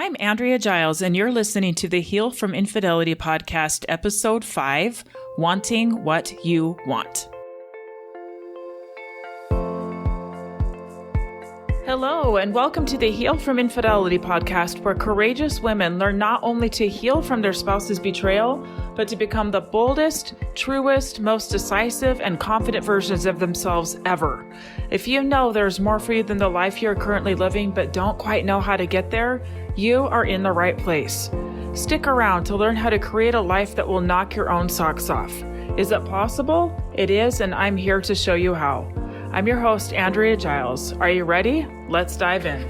I'm Andrea Giles, and you're listening to the Heal from Infidelity podcast, episode 5, Wanting What You Want. Hello, and welcome to the Heal from Infidelity podcast, where courageous women learn not only to heal from their spouse's betrayal, but to become the boldest, truest, most decisive, and confident versions of themselves ever. If you know there's more for you than the life you're currently living, but don't quite know how to get there, you are in the right place. Stick around to learn how to create a life that will knock your own socks off. Is it possible? It is, and I'm here to show you how. I'm your host, Andrea Giles. Are you ready? Let's dive in.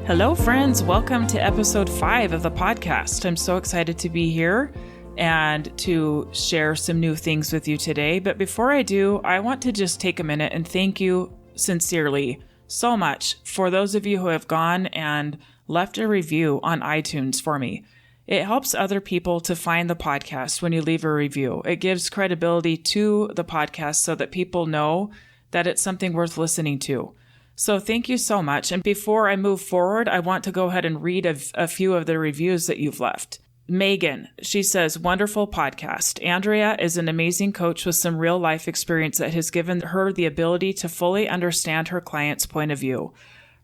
Hello, friends. Welcome to episode 5 of the podcast. I'm so excited to be here and to share some new things with you today. But before I do, I want to just take a minute and thank you sincerely so much for those of you who have gone and left a review on iTunes for me. It helps other people to find the podcast when you leave a review. It gives credibility to the podcast so that people know that it's something worth listening to. So thank you so much. And before I move forward, I want to go ahead and read a few of the reviews that you've left. Megan, she says, wonderful podcast. Andrea is an amazing coach with some real life experience that has given her the ability to fully understand her client's point of view.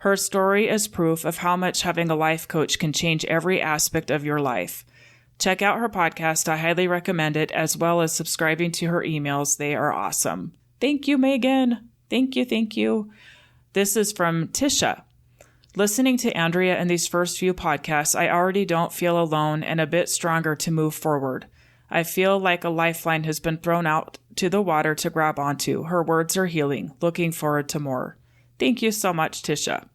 Her story is proof of how much having a life coach can change every aspect of your life. Check out her podcast. I highly recommend it, as well as subscribing to her emails. They are awesome. Thank you, Megan. Thank you. This is from Tisha. Listening to Andrea in these first few podcasts, I already don't feel alone and a bit stronger to move forward. I feel like a lifeline has been thrown out to the water to grab onto. Her words are healing. Looking forward to more. Thank you so much, Tisha.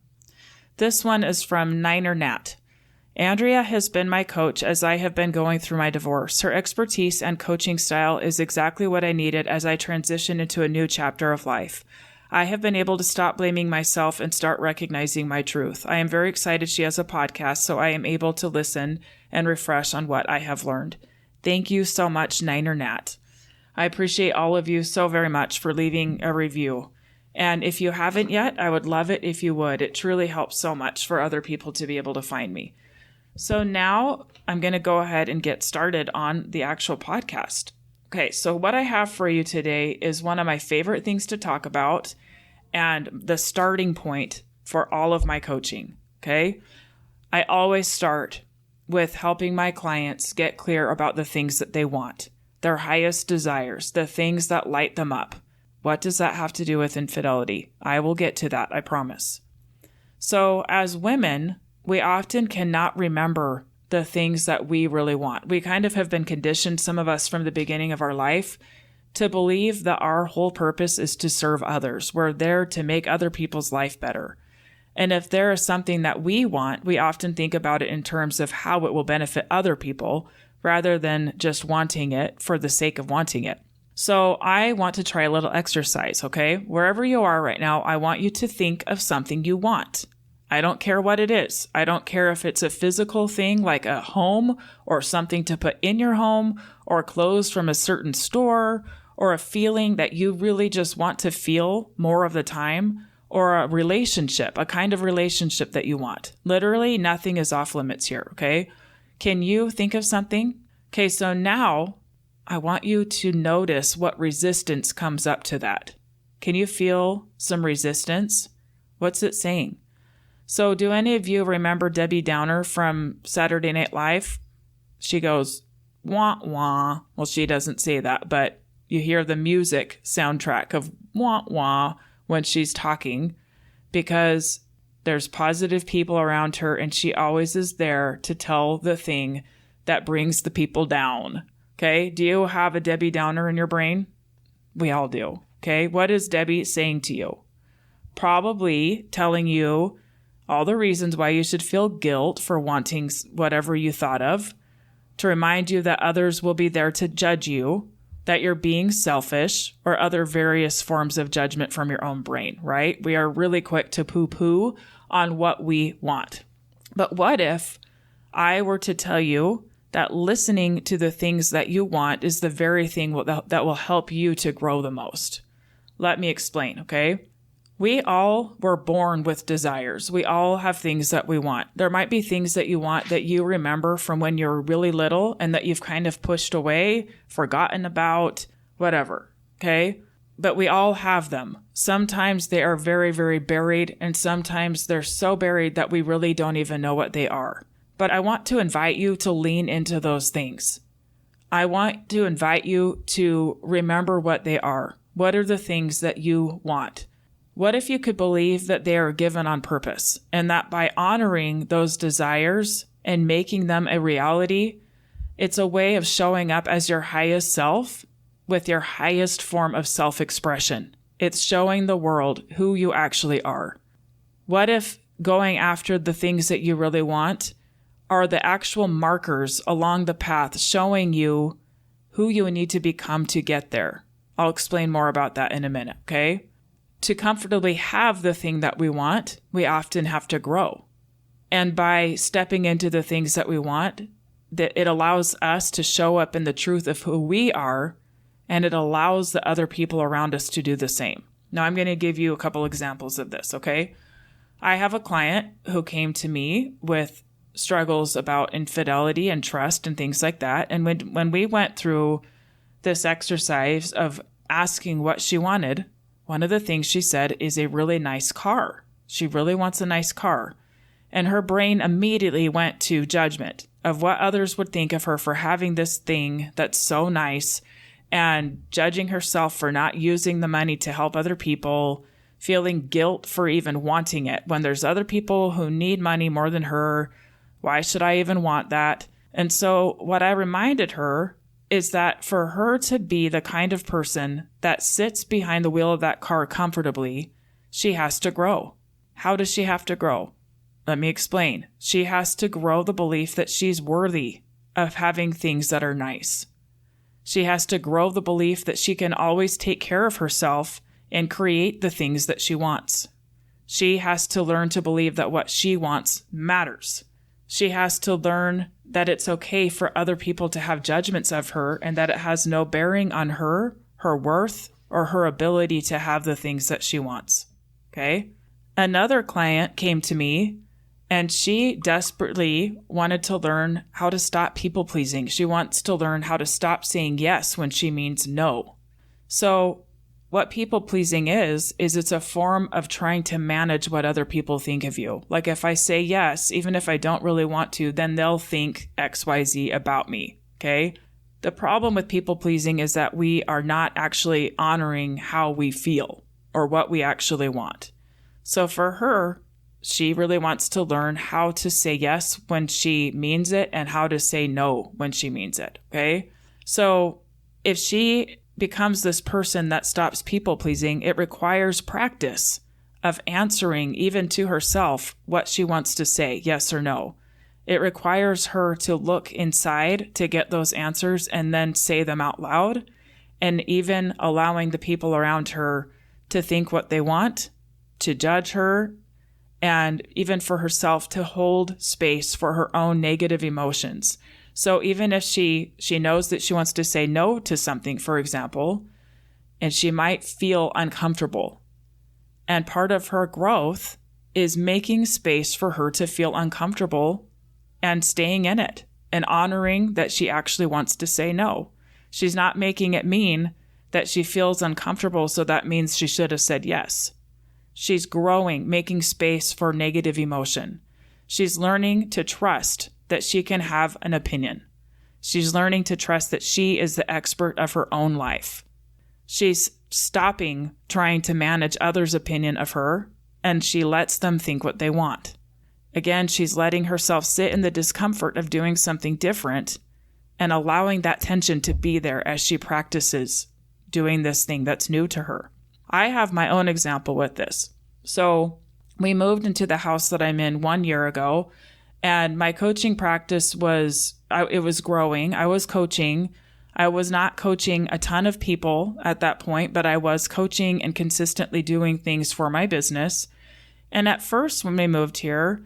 This one is from Niner Nat. Andrea has been my coach as I have been going through my divorce. Her expertise and coaching style is exactly what I needed as I transition into a new chapter of life. I have been able to stop blaming myself and start recognizing my truth. I am very excited she has a podcast, so I am able to listen and refresh on what I have learned. Thank you so much, Niner Nat. I appreciate all of you so very much for leaving a review. And if you haven't yet, I would love it if you would. It truly helps so much for other people to be able to find me. So now I'm going to go ahead and get started on the actual podcast. Okay, so what I have for you today is one of my favorite things to talk about and the starting point for all of my coaching, okay? I always start with helping my clients get clear about the things that they want, their highest desires, the things that light them up. What does that have to do with infidelity? I will get to that, I promise. So as women, we often cannot remember the things that we really want. We kind of have been conditioned, some of us from the beginning of our life, to believe that our whole purpose is to serve others. We're there to make other people's life better. And if there is something that we want, we often think about it in terms of how it will benefit other people rather than just wanting it for the sake of wanting it. So I want to try a little exercise, okay? Wherever you are right now, I want you to think of something you want. I don't care what it is. I don't care if it's a physical thing like a home or something to put in your home or clothes from a certain store or a feeling that you really just want to feel more of the time or a relationship, a kind of relationship that you want. Literally, nothing is off limits here, okay? Can you think of something? Okay, so now I want you to notice what resistance comes up to that. Can you feel some resistance? What's it saying? So do any of you remember Debbie Downer from Saturday Night Live? She goes, wah, wah. Well, she doesn't say that, but you hear the music soundtrack of wah, wah when she's talking because there's positive people around her and she always is there to tell the thing that brings the people down. Okay, do you have a Debbie Downer in your brain? We all do. Okay, what is Debbie saying to you? Probably telling you all the reasons why you should feel guilt for wanting whatever you thought of, to remind you that others will be there to judge you, that you're being selfish, or other various forms of judgment from your own brain, right? We are really quick to poo-poo on what we want. But what if I were to tell you that listening to the things that you want is the very thing that will help you to grow the most? Let me explain, okay? We all were born with desires. We all have things that we want. There might be things that you want that you remember from when you're really little and that you've kind of pushed away, forgotten about, whatever. Okay? But we all have them. Sometimes they are very, very buried, and sometimes they're so buried that we really don't even know what they are. But I want to invite you to lean into those things. I want to invite you to remember what they are. What are the things that you want? What if you could believe that they are given on purpose, and that by honoring those desires and making them a reality, it's a way of showing up as your highest self with your highest form of self-expression. It's showing the world who you actually are. What if going after the things that you really want are the actual markers along the path showing you who you need to become to get there? I'll explain more about that in a minute, okay? To comfortably have the thing that we want, we often have to grow. And by stepping into the things that we want, that it allows us to show up in the truth of who we are, and it allows the other people around us to do the same. Now, I'm going to give you a couple examples of this, okay? I have a client who came to me with struggles about infidelity and trust and things like that. And when we went through this exercise of asking what she wanted, one of the things she said is a really nice car. She really wants a nice car. And her brain immediately went to judgment of what others would think of her for having this thing that's so nice, and judging herself for not using the money to help other people, feeling guilt for even wanting it when there's other people who need money more than her. Why should I even want that? And so what I reminded her is that for her to be the kind of person that sits behind the wheel of that car comfortably, she has to grow. How does she have to grow? Let me explain. She has to grow the belief that she's worthy of having things that are nice. She has to grow the belief that she can always take care of herself and create the things that she wants. She has to learn to believe that what she wants matters. She has to learn that it's okay for other people to have judgments of her and that it has no bearing on her, her worth, or her ability to have the things that she wants. Okay? Another client came to me and she desperately wanted to learn how to stop people pleasing. She wants to learn how to stop saying yes when she means no. So what people pleasing is it's a form of trying to manage what other people think of you. Like if I say yes, even if I don't really want to, then they'll think XYZ about me. Okay? The problem with people pleasing is that we are not actually honoring how we feel or what we actually want. So for her, she really wants to learn how to say yes when she means it and how to say no when she means it. Okay? So if she becomes this person that stops people pleasing, it requires practice of answering even to herself what she wants to say, yes or no. It requires her to look inside to get those answers and then say them out loud, and even allowing the people around her to think what they want, to judge her, and even for herself to hold space for her own negative emotions. So even if she knows that she wants to say no to something, for example, and she might feel uncomfortable, and part of her growth is making space for her to feel uncomfortable and staying in it and honoring that she actually wants to say no. She's not making it mean that she feels uncomfortable, so that means she should have said yes. She's growing, making space for negative emotion. She's learning to trust that she can have an opinion. She's learning to trust that she is the expert of her own life. She's stopping trying to manage others' opinion of her, and she lets them think what they want. Again, she's letting herself sit in the discomfort of doing something different and allowing that tension to be there as she practices doing this thing that's new to her. I have my own example with this. So we moved into the house that I'm in 1 year ago, and my coaching practice was growing. I was coaching. I was not coaching a ton of people at that point, but I was coaching and consistently doing things for my business. And at first, when we moved here,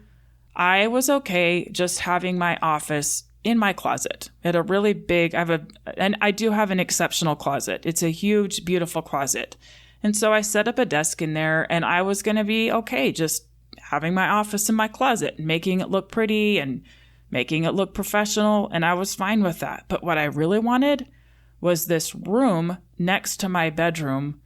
I was okay just having my office in my closet at a really big, and I do have an exceptional closet. It's a huge, beautiful closet. And so I set up a desk in there, and I was going to be okay just having my office in my closet and making it look pretty and making it look professional. And I was fine with that. But what I really wanted was this room next to my bedroom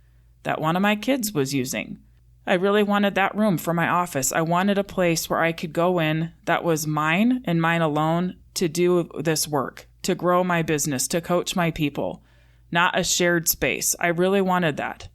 that one of my kids was using. I really wanted that room for my office. I wanted a place where I could go in that was mine and mine alone to do this work, to grow my business, to coach my people, not a shared space. I really wanted that.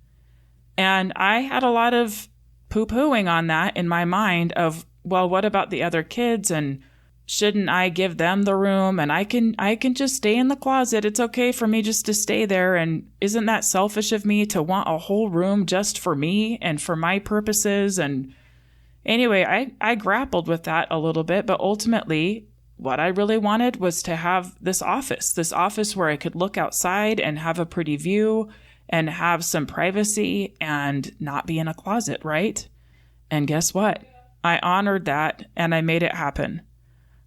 And I had a lot of poo-pooing on that in my mind of, well, what about the other kids? And shouldn't I give them the room? And I can just stay in the closet. It's okay for me just to stay there. And isn't that selfish of me to want a whole room just for me and for my purposes? And anyway, I grappled with that a little bit, but ultimately what I really wanted was to have this office where I could look outside and have a pretty view and have some privacy and not be in a closet, right? And guess what? I honored that and I made it happen.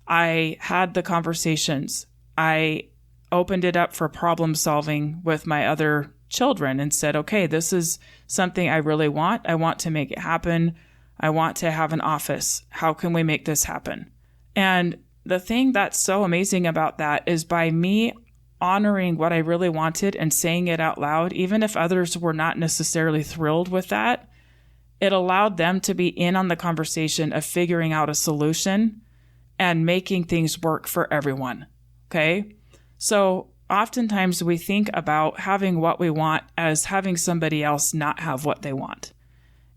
I had the conversations. I opened it up for problem solving with my other children and said, okay, this is something I really want. I want to make it happen. I want to have an office. How can we make this happen? And the thing that's so amazing about that is by me honoring what I really wanted and saying it out loud, even if others were not necessarily thrilled with that, it allowed them to be in on the conversation of figuring out a solution and making things work for everyone. Okay? So oftentimes we think about having what we want as having somebody else not have what they want.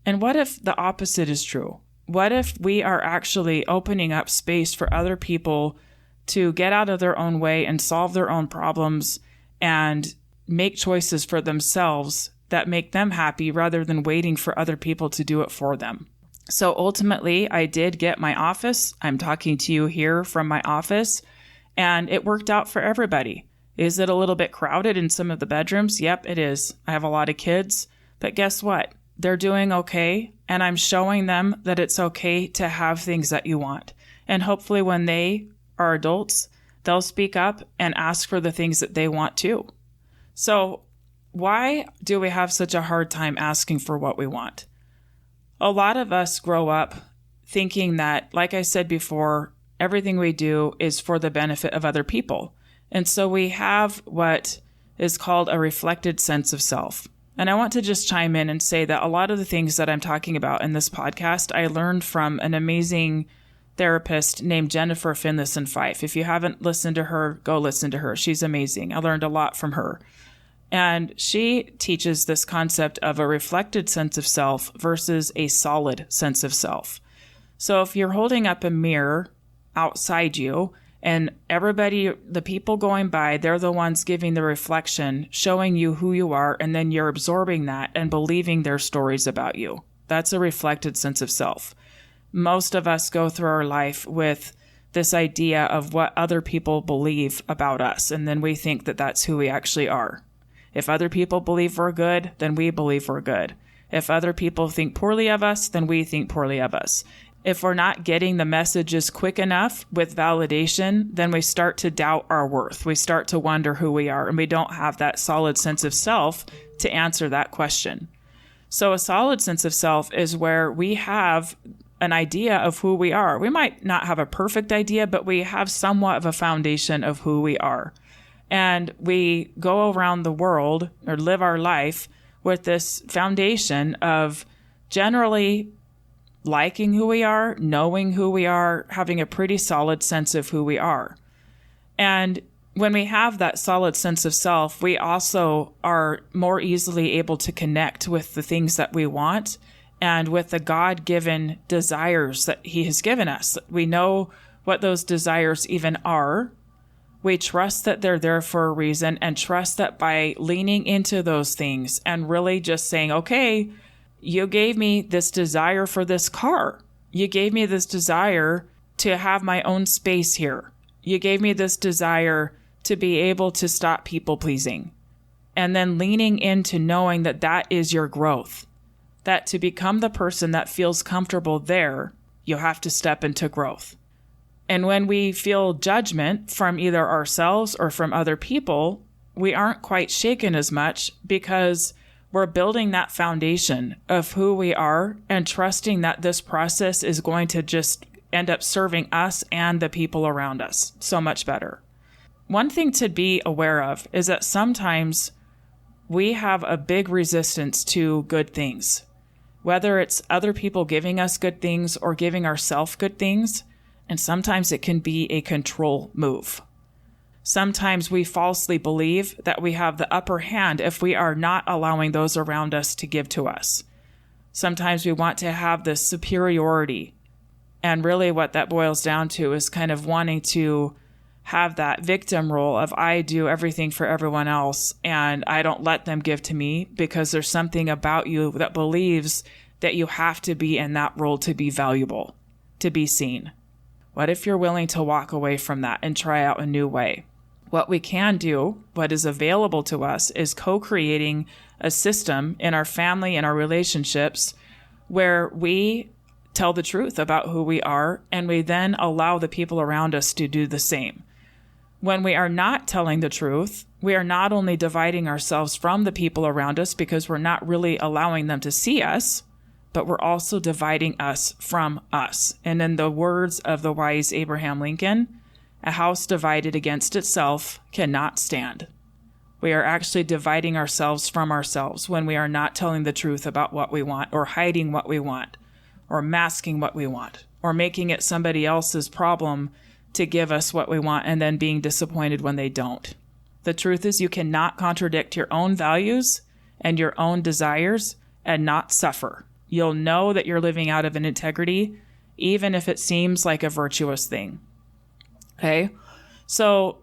And what if the opposite is true? What if we are actually opening up space for other people to get out of their own way and solve their own problems and make choices for themselves that make them happy rather than waiting for other people to do it for them? So ultimately, I did get my office. I'm talking to you here from my office, and it worked out for everybody. Is it a little bit crowded in some of the bedrooms? Yep, it is. I have a lot of kids, but guess what? They're doing okay, and I'm showing them that it's okay to have things that you want. And hopefully when they are adults, they'll speak up and ask for the things that they want too. So why do we have such a hard time asking for what we want? A lot of us grow up thinking that, like I said before, everything we do is for the benefit of other people. And so we have what is called a reflected sense of self. And I want to just chime in and say that a lot of the things that I'm talking about in this podcast, I learned from an amazing therapist named Jennifer Finlayson Fife. If you haven't listened to her, go listen to her. She's amazing. I learned a lot from her. And she teaches this concept of a reflected sense of self versus a solid sense of self. So if you're holding up a mirror outside you and everybody, the people going by, they're the ones giving the reflection, showing you who you are, and then you're absorbing that and believing their stories about you. That's a reflected sense of self. Most of us go through our life with this idea of what other people believe about us, and then we think that that's who we actually are. If other people believe we're good, then we believe we're good. If other people think poorly of us, then we think poorly of us. If we're not getting the messages quick enough with validation, then we start to doubt our worth. We start to wonder who we are, and we don't have that solid sense of self to answer that question. So a solid sense of self is where we have an idea of who we are. We might not have a perfect idea, but we have somewhat of a foundation of who we are. And we go around the world or live our life with this foundation of generally liking who we are, knowing who we are, having a pretty solid sense of who we are. And when we have that solid sense of self, we also are more easily able to connect with the things that we want and with the God-given desires that He has given us. We know what those desires even are. We trust that they're there for a reason and trust that by leaning into those things and really just saying, okay, you gave me this desire for this car. You gave me this desire to have my own space here. You gave me this desire to be able to stop people pleasing. And then leaning into knowing that that is your growth. That to become the person that feels comfortable there, you have to step into growth. And when we feel judgment from either ourselves or from other people, we aren't quite shaken as much because We're building that foundation of who we are and trusting that this process is going to just end up serving us and the people around us so much better. One thing to be aware of is that sometimes we have a big resistance to good things, whether it's other people giving us good things or giving ourselves good things. And sometimes it can be a control move. Sometimes we falsely believe that we have the upper hand if we are not allowing those around us to give to us. Sometimes we want to have this superiority. And really what that boils down to is kind of wanting to have that victim role of I do everything for everyone else and I don't let them give to me because there's something about you that believes that you have to be in that role to be valuable, to be seen. What if you're willing to walk away from that and try out a new way? What we can do, what is available to us, is co-creating a system in our family and our relationships where we tell the truth about who we are and we then allow the people around us to do the same. When we are not telling the truth, we are not only dividing ourselves from the people around us because we're not really allowing them to see us, but we're also dividing us from us. And in the words of the wise Abraham Lincoln, a house divided against itself cannot stand. We are actually dividing ourselves from ourselves when we are not telling the truth about what we want or hiding what we want or masking what we want or making it somebody else's problem to give us what we want and then being disappointed when they don't. The truth is you cannot contradict your own values and your own desires and not suffer. You'll know that you're living out of an integrity, even if it seems like a virtuous thing. Okay? So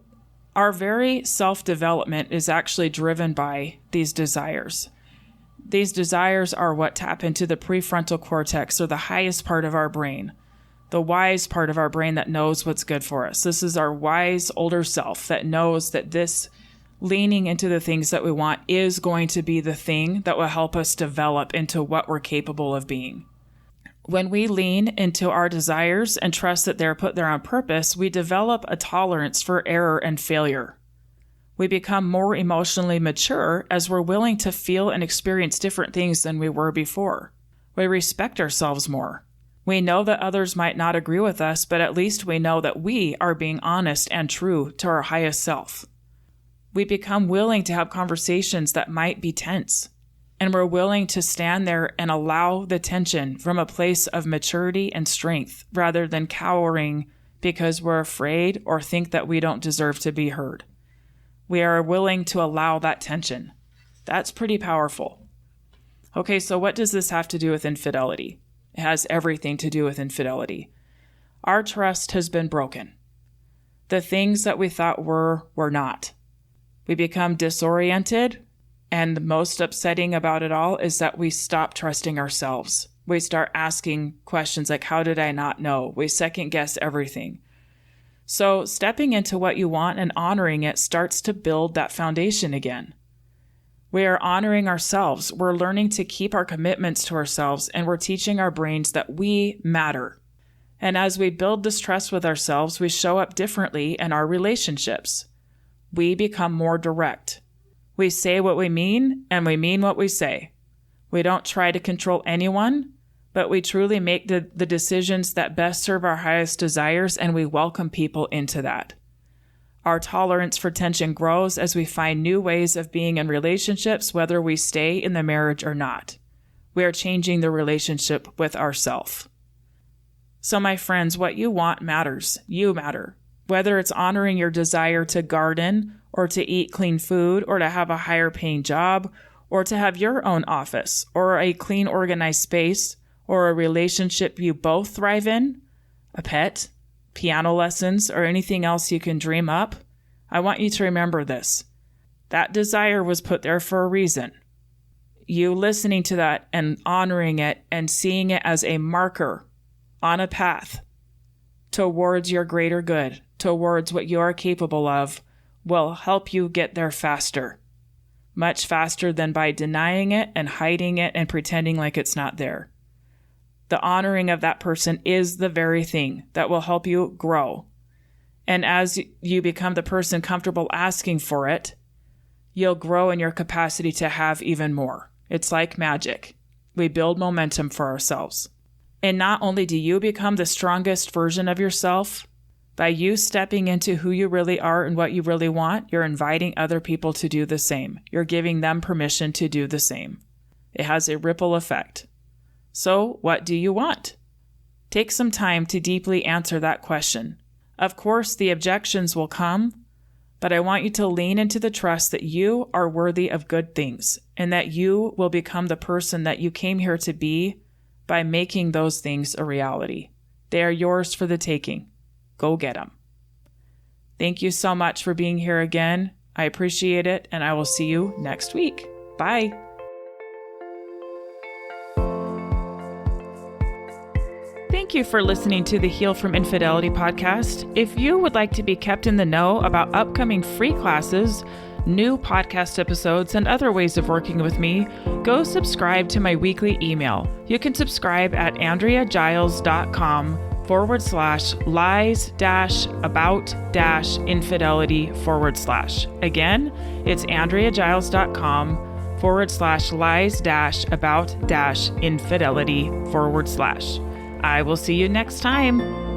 our very self-development is actually driven by these desires. These desires are what tap into the prefrontal cortex, or the highest part of our brain, the wise part of our brain that knows what's good for us. This is our wise older self that knows that this leaning into the things that we want is going to be the thing that will help us develop into what we're capable of being. When we lean into our desires and trust that they're put there on purpose, we develop a tolerance for error and failure. We become more emotionally mature as we're willing to feel and experience different things than we were before. We respect ourselves more. We know that others might not agree with us, but at least we know that we are being honest and true to our highest self. We become willing to have conversations that might be tense, and we're willing to stand there and allow the tension from a place of maturity and strength rather than cowering because we're afraid or think that we don't deserve to be heard. We are willing to allow that tension. That's pretty powerful. Okay, so what does this have to do with infidelity? It has everything to do with infidelity. Our trust has been broken. The things that we thought were not. We become disoriented, and the most upsetting about it all is that we stop trusting ourselves. We start asking questions like, how did I not know? We second guess everything. So stepping into what you want and honoring it starts to build that foundation again. We are honoring ourselves. We're learning to keep our commitments to ourselves, and we're teaching our brains that we matter. And as we build this trust with ourselves, we show up differently in our relationships. We become more direct. We say what we mean, and we mean what we say. We don't try to control anyone, but we truly make the decisions that best serve our highest desires, and we welcome people into that. Our tolerance for tension grows as we find new ways of being in relationships, whether we stay in the marriage or not. We are changing the relationship with ourselves. So my friends, what you want matters. You matter. Whether it's honoring your desire to garden or to eat clean food or to have a higher paying job or to have your own office or a clean, organized space or a relationship you both thrive in, a pet, piano lessons, or anything else you can dream up, I want you to remember this. That desire was put there for a reason. You listening to that and honoring it and seeing it as a marker on a path towards your greater good, towards what you are capable of, will help you get there faster. Much faster than by denying it and hiding it and pretending like it's not there. The honoring of that person is the very thing that will help you grow. And as you become the person comfortable asking for it, you'll grow in your capacity to have even more. It's like magic. We build momentum for ourselves. And not only do you become the strongest version of yourself, by you stepping into who you really are and what you really want, you're inviting other people to do the same. You're giving them permission to do the same. It has a ripple effect. So, what do you want? Take some time to deeply answer that question. Of course, the objections will come, but I want you to lean into the trust that you are worthy of good things and that you will become the person that you came here to be by making those things a reality. They are yours for the taking. Go get them. Thank you so much for being here again. I appreciate it, and I will see you next week. Bye. Thank you for listening to the Heal from Infidelity podcast. If you would like to be kept in the know about upcoming free classes, new podcast episodes, and other ways of working with me, go subscribe to my weekly email. You can subscribe at AndreaGiles.com/lies-about-infidelity/. Again, it's AndreaGiles.com/lies-about-infidelity/. I will see you next time.